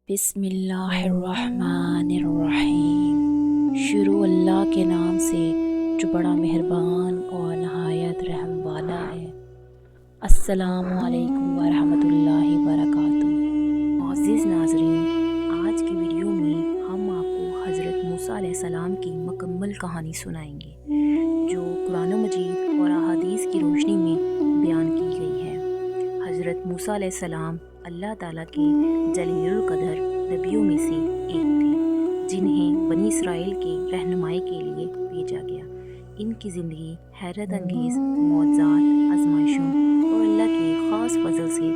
بسم اللہ الرحمن الرحیم۔ شروع اللہ کے نام سے جو بڑا مہربان اور نہایت رحم والا ہے۔ السلام علیکم ورحمۃ اللہ وبرکاتہ۔ معزز ناظرین، آج کی ویڈیو میں ہم آپ کو حضرت موسیٰ علیہ السلام کی مکمل کہانی سنائیں گے، جو قرآن مجید اور احادیث کی روشنی میں بیان کی گئی ہے۔ حضرت موسیٰ علیہ السلام اللہ تعالیٰ کے جلیل القدر نبیوں میں سے ایک تھے، جنہیں بنی اسرائیل کی رہنمائی کے لیے بھیجا گیا۔ ان کی زندگی حیرت انگیز معجزات، آزمائشوں اور اللہ کے خاص فضل سے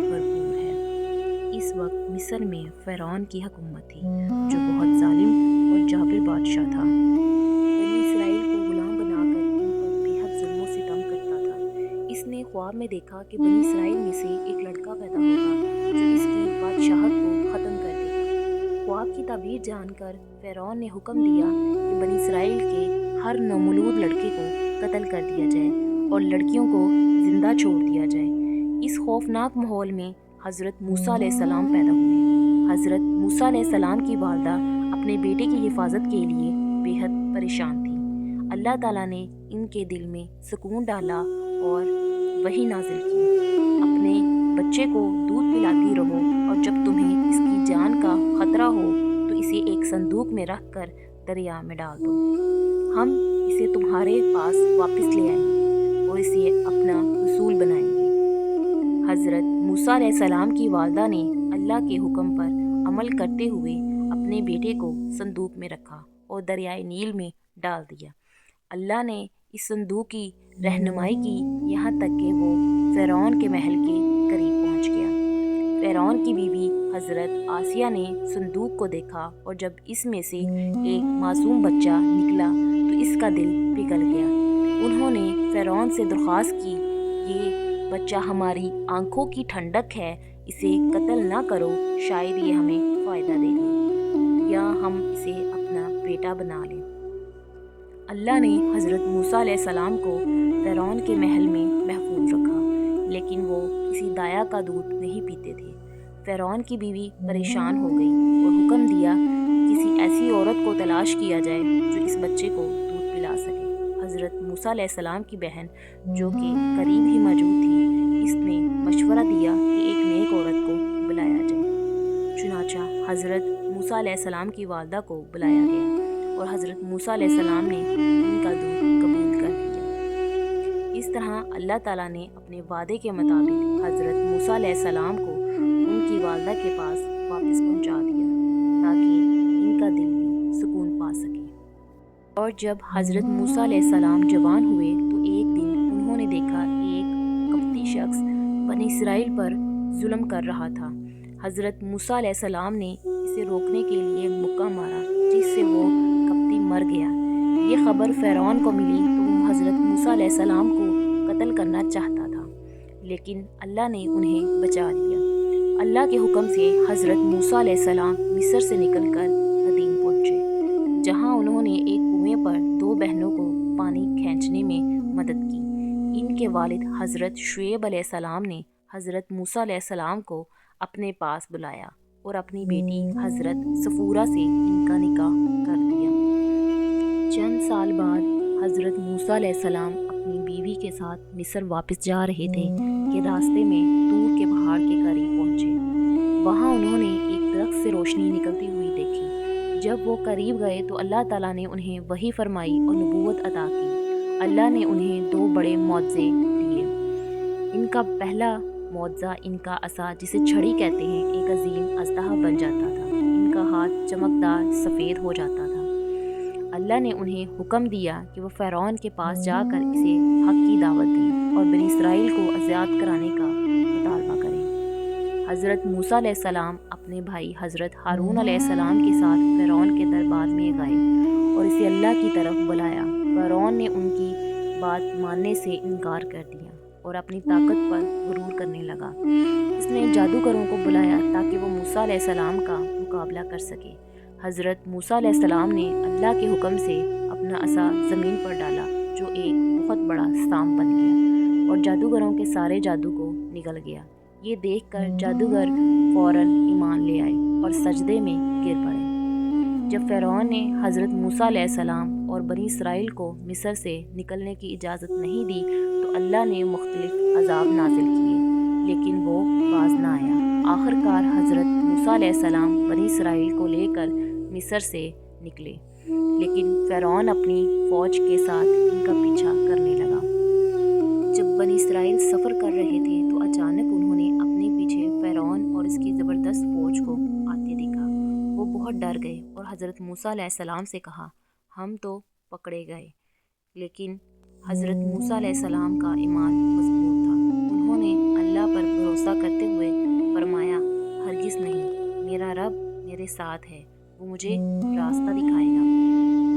بھرپور ہے۔ اس وقت مصر میں فرعون کی حکومت تھی، جو بہت ظالم اور جابر بادشاہ تھا۔ بنی اسرائیل کو غلام بنا کر ان پر بے حد ظلم و ستم کرتا تھا۔ اس نے خواب میں دیکھا کہ بنی اسرائیل میں سے ایک لڑکا پیدا ہوگا جو اس کی بادشاہت کو ختم کر دے گا۔ خواب کی تعبیر جان کر فرعون نے حکم دیا کہ بنی اسرائیل کے ہر نومولود لڑکے کو قتل کر دیا جائے اور لڑکیوں کو زندہ چھوڑ دیا جائے۔ اس خوفناک ماحول میں حضرت موسیٰ علیہ السلام پیدا ہوئے۔ حضرت موسیٰ علیہ السلام کی والدہ اپنے بیٹے کی حفاظت کے لیے بے حد پریشان تھی۔ اللہ تعالیٰ نے ان کے دل میں سکون ڈالا اور وحی نازل کی، اپنے بچے کو دودھ پلاتی رہو اور جب تمہیں اس کی جان کا خطرہ ہو تو اسے ایک صندوق میں رکھ کر دریا میں ڈال دو۔ ہم اسے تمہارے پاس واپس لے آئیں گے اور اسے اپنا رسول بنائیں گے۔ حضرت موسیٰ علیہ السلام کی والدہ نے اللہ کے حکم پر عمل کرتے ہوئے اپنے بیٹے کو صندوق میں رکھا اور دریائے نیل میں ڈال دیا۔ اللہ نے اس صندوق کی رہنمائی کی یہاں تک کہ وہ فرعون کے محل کے قریب پہنچ گیا۔ فرعون کی بیوی حضرت آسیہ نے صندوق کو دیکھا اور جب اس میں سے ایک معصوم بچہ نکلا تو اس کا دل پگھل گیا۔ انہوں نے فرعون سے درخواست کی، یہ بچہ ہماری آنکھوں کی ٹھنڈک ہے، اسے قتل نہ کرو، شاید یہ ہمیں فائدہ دے دے یا ہم اسے اپنا بیٹا بنا لیں۔ اللہ نے حضرت موسیٰ علیہ السلام کو فرعون کے محل میں محفوظ رکھا، لیکن وہ کسی دایا کا دودھ نہیں پیتے تھے۔ فرعون کی بیوی پریشان ہو گئی اور حکم دیا کہ کسی ایسی عورت کو تلاش کیا جائے جو اس بچے کو دودھ پلا سکے۔ حضرت موسیٰ علیہ السلام کی بہن، جو کہ قریب ہی موجود تھی، اس نے مشورہ دیا کہ ایک نیک عورت کو بلایا جائے۔ چنانچہ حضرت موسیٰ علیہ السلام کی والدہ کو بلایا گیا اور حضرت موسیٰ علیہ السلام نے ان کا دودھ قبول کر لیا۔ اس طرح اللہ تعالیٰ نے اپنے وعدے کے مطابق حضرت موسیٰ علیہ السلام کو ان کی والدہ کے پاس واپس پہنچا دیا تاکہ ان کا دل بھی سکون پا سکے۔ اور جب حضرت موسیٰ علیہ السلام جوان ہوئے تو ایک دن انہوں نے دیکھا ایک قبطی شخص بنی اسرائیل پر ظلم کر رہا تھا۔ حضرت موسیٰ علیہ السلام نے اسے روکنے کے لیے مکہ مارا، جس سے وہ قبطی مر گیا۔ یہ خبر فرعون کو ملی تو وہ حضرت موسیٰ علیہ السلام کو قتل کرنا چاہتا تھا، لیکن اللہ نے انہیں بچا لیا۔ اللہ کے حکم سے حضرت موسیٰ علیہ السلام مصر سے نکل کر مدین پہنچے، جہاں انہوں نے ایک کنویں پر 2 بہنوں کو پانی کھینچنے میں مدد کی۔ ان کے والد حضرت شعیب علیہ السلام نے حضرت موسیٰ علیہ السلام کو اپنے پاس بلایا اور اپنی بیٹی حضرت صفورہ سے ان کا نکاح کر دیا۔ چند سال بعد حضرت موسیٰ علیہ السلام اپنی بیوی کے ساتھ مصر واپس جا رہے تھے کہ راستے میں طور کے پہاڑ کے قریب پہنچے۔ وہاں انہوں نے ایک درخت سے روشنی نکلتی ہوئی دیکھی۔ جب وہ قریب گئے تو اللہ تعالیٰ نے انہیں وحی فرمائی اور نبوت عطا کی۔ اللہ نے انہیں 2 بڑے معجزے دیے۔ ان کا پہلا معجزہ ان کا عصا، جسے چھڑی کہتے ہیں، ایک عظیم اژدہا بن جاتا تھا۔ ان کا ہاتھ چمکدار سفید ہو جاتا تھا۔ اللہ نے انہیں حکم دیا کہ وہ فرعون کے پاس جا کر اسے حق کی دعوت دیں اور بنی اسرائیل کو آزاد کرانے کا مطالبہ کریں۔ حضرت موسیٰ علیہ السلام اپنے بھائی حضرت ہارون علیہ السلام کے ساتھ فرعون کے دربار میں گئے اور اسے اللہ کی طرف بلایا۔ فرعون نے ان کی بات ماننے سے انکار کر دیا اور اپنی طاقت پر غرور کرنے لگا۔ اس نے جادوگروں کو بلایا تاکہ وہ موسیٰ علیہ السلام کا مقابلہ کر سکے۔ حضرت موسیٰ علیہ السلام نے اللہ کے حکم سے اپنا عصا زمین پر ڈالا، جو ایک بہت بڑا سانپ بن گیا اور جادوگروں کے سارے جادو کو نگل گیا۔ یہ دیکھ کر جادوگر فوراً ایمان لے آئے اور سجدے میں گر پڑے۔ جب فرعون نے حضرت موسیٰ علیہ السلام اور بنی اسرائیل کو مصر سے نکلنے کی اجازت نہیں دی تو اللہ نے مختلف عذاب نازل کیے، لیکن وہ باز نہ آیا۔ آخر کار حضرت موسیٰ علیہ السلام بنی اسرائیل کو لے کر مصر سے نکلے، لیکن فرعون اپنی فوج کے ساتھ ان کا پیچھا کرنے لگا۔ جب بنی اسرائیل سفر کر رہے تھے تو اچانک انہوں نے اپنے پیچھے فرعون اور اس کی زبردست فوج کو آتے دیکھا۔ وہ بہت ڈر گئے اور حضرت موسیٰ علیہ السلام سے کہا، ہم تو پکڑے گئے۔ لیکن حضرت موسیٰ علیہ السلام کا ایمان مضبوط تھا۔ انہوں نے اللہ پر بھروسہ کرتے ہوئے فرمایا، ہرگز نہیں، میرا رب میرے ساتھ ہے، وہ مجھے راستہ دکھائے گا۔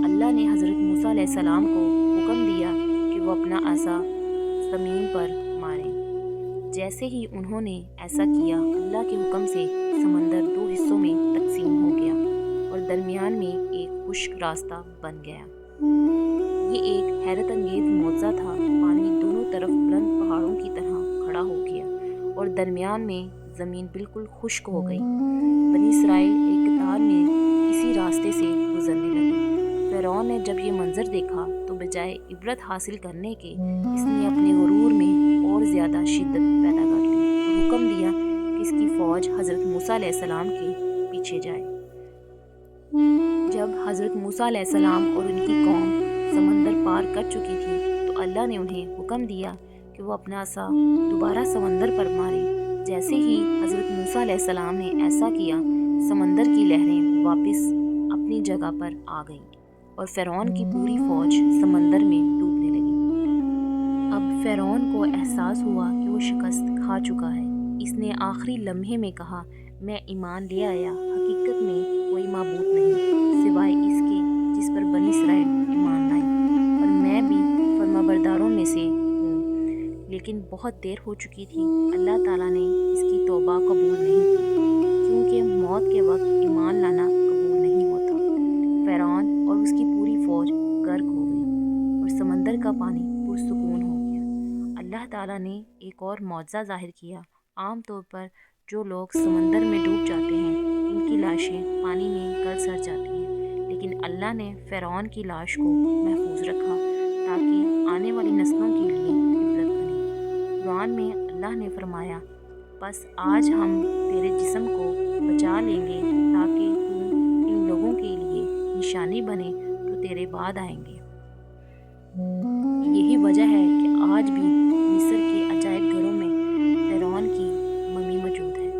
اللہ نے حضرت موسیٰ علیہ السلام کو حکم دیا کہ وہ اپنا عصا زمین پر ماریں۔ جیسے ہی انہوں نے ایسا کیا، اللہ کے حکم سے سمندر 2 حصوں میں تقسیم ہو گیا اور درمیان میں ایک خشک راستہ بن گیا۔ یہ ایک حیرت انگیز معجزہ تھا۔ پانی دونوں طرف بلند پہاڑوں کی طرح کھڑا ہو گیا اور درمیان میں زمین بالکل خشک ہو گئی۔ بنی اسرائیل ایک قطار میں اسی راستے سے گزرنے لگے۔ فرعون نے جب یہ منظر دیکھا تو بجائے عبرت حاصل کرنے کے اس نے اپنے غرور میں اور زیادہ شدت پیدا کر لی اور حکم دیا کہ اس کی فوج حضرت موسیٰ علیہ السلام کے پیچھے جائے۔ جب حضرت موسیٰ علیہ السلام اور ان کی قوم سمندر پار کر چکی تھی تو اللہ نے انہیں حکم دیا کہ وہ اپنا عصا دوبارہ سمندر پر مارے۔ جیسے ہی حضرت موسیٰ علیہ السلام نے ایسا کیا، سمندر کی لہریں واپس اپنی جگہ پر آ گئیں اور فرعون کی پوری فوج سمندر میں ڈوبنے لگی۔ اب فرعون کو احساس ہوا کہ وہ شکست کھا چکا ہے۔ اس نے آخری لمحے میں کہا، میں ایمان لے آیا، حقیقت میں کوئی معبود نہیں سوائے اس کے جس پر بنی اسرائیل ایمان لائے، اور میں بھی فرمانبرداروں میں سے ہوں۔ لیکن بہت دیر ہو چکی تھی۔ اللہ تعالیٰ نے اس کی توبہ قبول نہیں کی، کیونکہ موت کے وقت ایمان لانا قبول نہیں ہوتا۔ فرعون اور اس کی پوری فوج غرق ہو گئی اور سمندر کا پانی پرسکون ہو گیا۔ اللہ تعالیٰ نے ایک اور معجزہ ظاہر کیا۔ عام طور پر جو لوگ سمندر میں ڈوب جاتے ہیں ان کی لاشیں پانی میں گل سڑ جاتی ہیں، لیکن اللہ نے فرعون کی لاش کو محفوظ رکھا تاکہ آنے والی نسلوں کے لیے عبرت بنے۔ قرآن میں اللہ نے فرمایا، بس آج ہم تیرے جسم کو بچا لیں گے تاکہ تو ان لوگوں کے لیے نشانی بنے جو تیرے بعد آئیں گے۔ یہی وجہ ہے کہ آج بھی مصر کے عجائب گھروں میں فرعون کی ممی موجود ہے،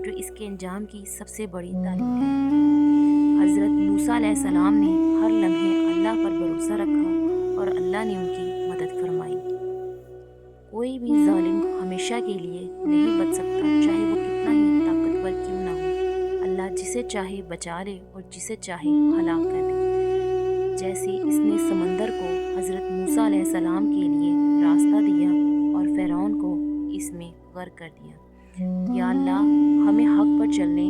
جو اس کے انجام کی سب سے بڑی تعلیم ہے۔ حضرت موسیٰ علیہ السلام نے ہر لمحے اللہ پر بھروسہ رکھا اور اللہ نے ان کی مدد فرمائی۔ کوئی بھی ظالم ہمیشہ کے لیے نہیں بچ سکتا، چاہے وہ کتنا ہی طاقتور کیوں نہ ہو۔ اللہ جسے چاہے بچا لے اور جسے چاہے ہلاک کر دے۔ جیسے اس نے سمندر کو حضرت موسیٰ علیہ السلام کے لیے راستہ دیا اور فرعون کو اس میں غرق کر دیا۔ یا اللہ، ہمیں حق پر چلنے،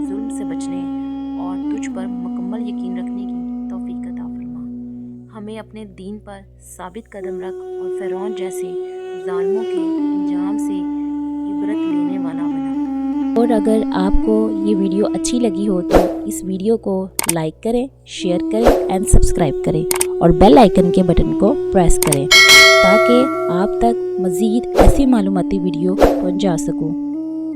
ظلم سے بچنے اور تجھ پر مکمل یقین رکھنے کی توفیق عطا فرما۔ ہمیں اپنے دین پر ثابت قدم رکھ اور فرعون جیسے ظالموں کے انجام سے عبرت لینے والا بنا۔ اور اگر آپ کو یہ ویڈیو اچھی لگی ہو تو اس ویڈیو کو لائک کریں، شیئر کریں اینڈ سبسکرائب کریں اور بیل آئیکن کے بٹن کو پریس کریں تاکہ آپ تک مزید ایسی معلوماتی ویڈیو پہنچا سکوں۔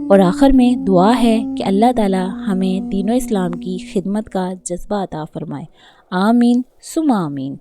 اور آخر میں دعا ہے کہ اللہ تعالی ہمیں دین و اسلام کی خدمت کا جذبہ عطا فرمائے۔ آمین ثم آمین۔